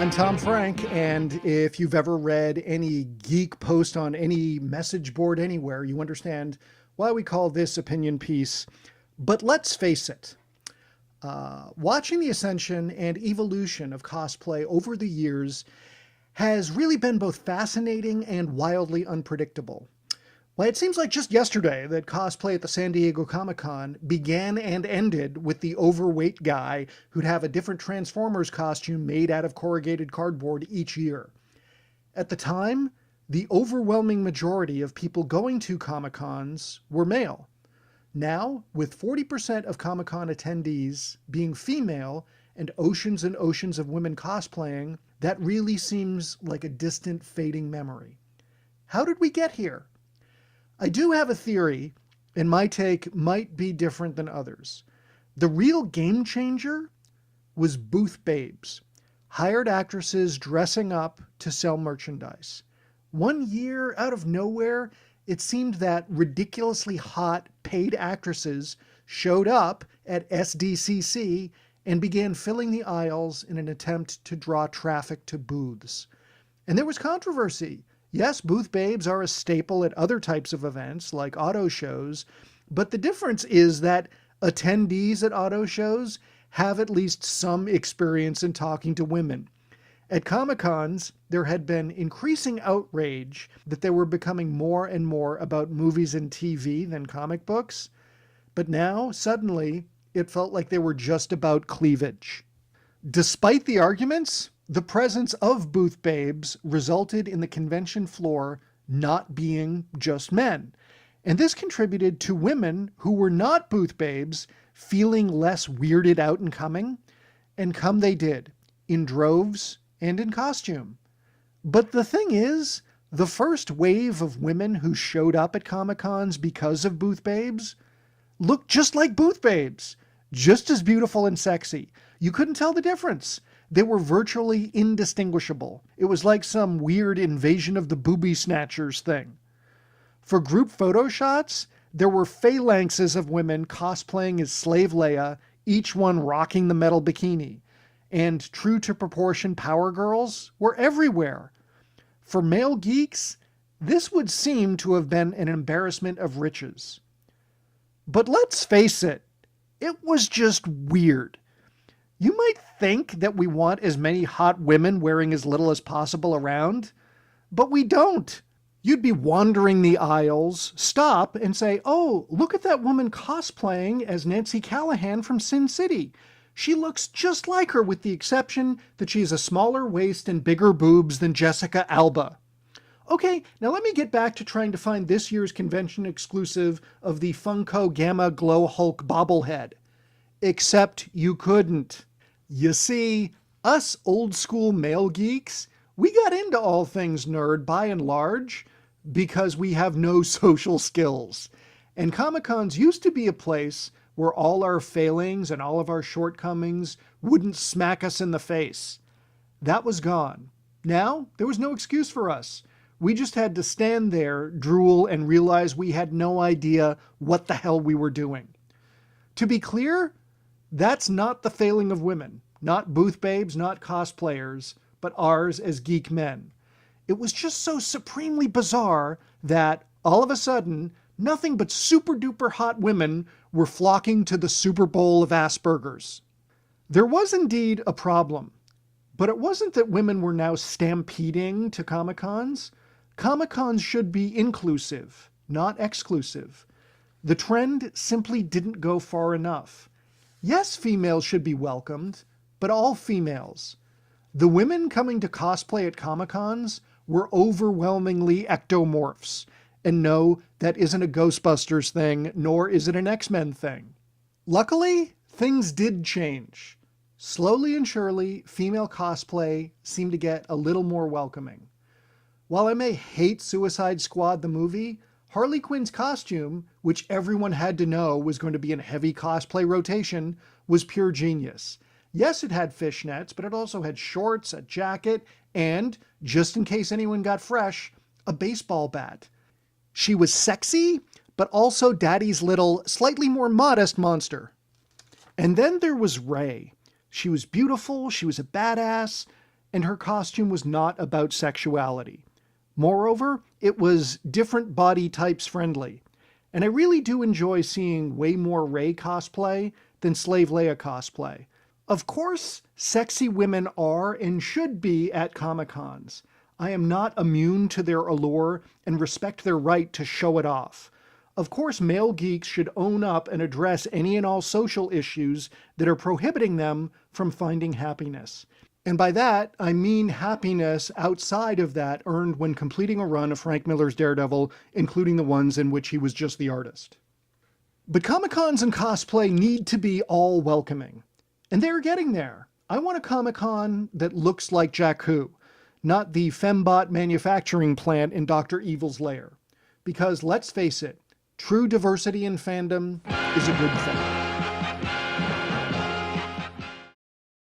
I'm Tom Frank, and if you've ever read any geek post on any message board anywhere, you understand why we call this opinion piece. But let's face it, watching the ascension and evolution of cosplay over the years has really been both fascinating and wildly unpredictable. Well, it seems like just yesterday that cosplay at the San Diego Comic-Con began and ended with the overweight guy who'd have a different Transformers costume made out of corrugated cardboard each year. At the time, the overwhelming majority of people going to Comic-Cons were male. Now, with 40% of Comic-Con attendees being female and oceans of women cosplaying, that really seems like a distant, fading memory. How did we get here? I do have a theory, and my take might be different than others. The real game changer was booth babes, hired actresses dressing up to sell merchandise. One year, out of nowhere, it seemed that ridiculously hot paid actresses showed up at SDCC and began filling the aisles in an attempt to draw traffic to booths. And there was controversy. Yes, booth babes are a staple at other types of events like auto shows, but the difference is that attendees at auto shows have at least some experience in talking to women. At Comic-Cons, there had been increasing outrage that they were becoming more and more about movies and TV than comic books, but now, suddenly, it felt like they were just about cleavage. Despite the arguments, the presence of booth babes resulted in the convention floor not being just men. And this contributed to women who were not booth babes feeling less weirded out and coming. And come they did, in droves and in costume. But the thing is, the first wave of women who showed up at Comic-Cons because of booth babes looked just like booth babes, just as beautiful and sexy. You couldn't tell the difference. They were virtually indistinguishable. It was like some weird Invasion of the Booby Snatchers thing. For group photo shots, there were phalanxes of women cosplaying as Slave Leia, each one rocking the metal bikini. And true to proportion Power Girls were everywhere. For male geeks, this would seem to have been an embarrassment of riches. But let's face it, it was just weird. You might think that we want as many hot women wearing as little as possible around, but we don't. You'd be wandering the aisles, stop and say, oh, look at that woman cosplaying as Nancy Callahan from Sin City. She looks just like her with the exception that she has a smaller waist and bigger boobs than Jessica Alba. Okay, now let me get back to trying to find this year's convention exclusive of the Funko Gamma Glow Hulk bobblehead. Except you couldn't. You see, us old school male geeks, we got into all things nerd by and large because we have no social skills. And Comic-Cons used to be a place where all our failings and all of our shortcomings wouldn't smack us in the face. That was gone. Now, there was no excuse for us. We just had to stand there, drool, and realize we had no idea what the hell we were doing. To be clear, that's not the failing of women, not booth babes, not cosplayers, but ours as geek men. It was just so supremely bizarre that, all of a sudden, nothing but super duper hot women were flocking to the Super Bowl of Asperger's. There was indeed a problem, but it wasn't that women were now stampeding to Comic-Cons. Comic-Cons should be inclusive, not exclusive. The trend simply didn't go far enough. Yes, females should be welcomed, but all females. The women coming to cosplay at Comic-Cons were overwhelmingly ectomorphs. And no, that isn't a Ghostbusters thing, nor is it an X-Men thing. Luckily, things did change. Slowly and surely, female cosplay seemed to get a little more welcoming. While I may hate Suicide Squad the movie, Harley Quinn's costume, which everyone had to know was going to be in heavy cosplay rotation, was pure genius. Yes, it had fishnets, but it also had shorts, a jacket, and, just in case anyone got fresh, a baseball bat. She was sexy, but also Daddy's little, slightly more modest monster. And then there was Rey. She was beautiful, she was a badass, and her costume was not about sexuality. Moreover, it was different body types friendly. And I really do enjoy seeing way more Rey cosplay than Slave Leia cosplay. Of course, sexy women are and should be at Comic-Cons. I am not immune to their allure and respect their right to show it off. Of course, male geeks should own up and address any and all social issues that are prohibiting them from finding happiness. And by that, I mean happiness outside of that earned when completing a run of Frank Miller's Daredevil, including the ones in which he was just the artist. But Comic-Cons and cosplay need to be all welcoming. And they're getting there. I want a Comic-Con that looks like Jakku, not the fembot manufacturing plant in Dr. Evil's lair. Because let's face it, true diversity in fandom is a good thing.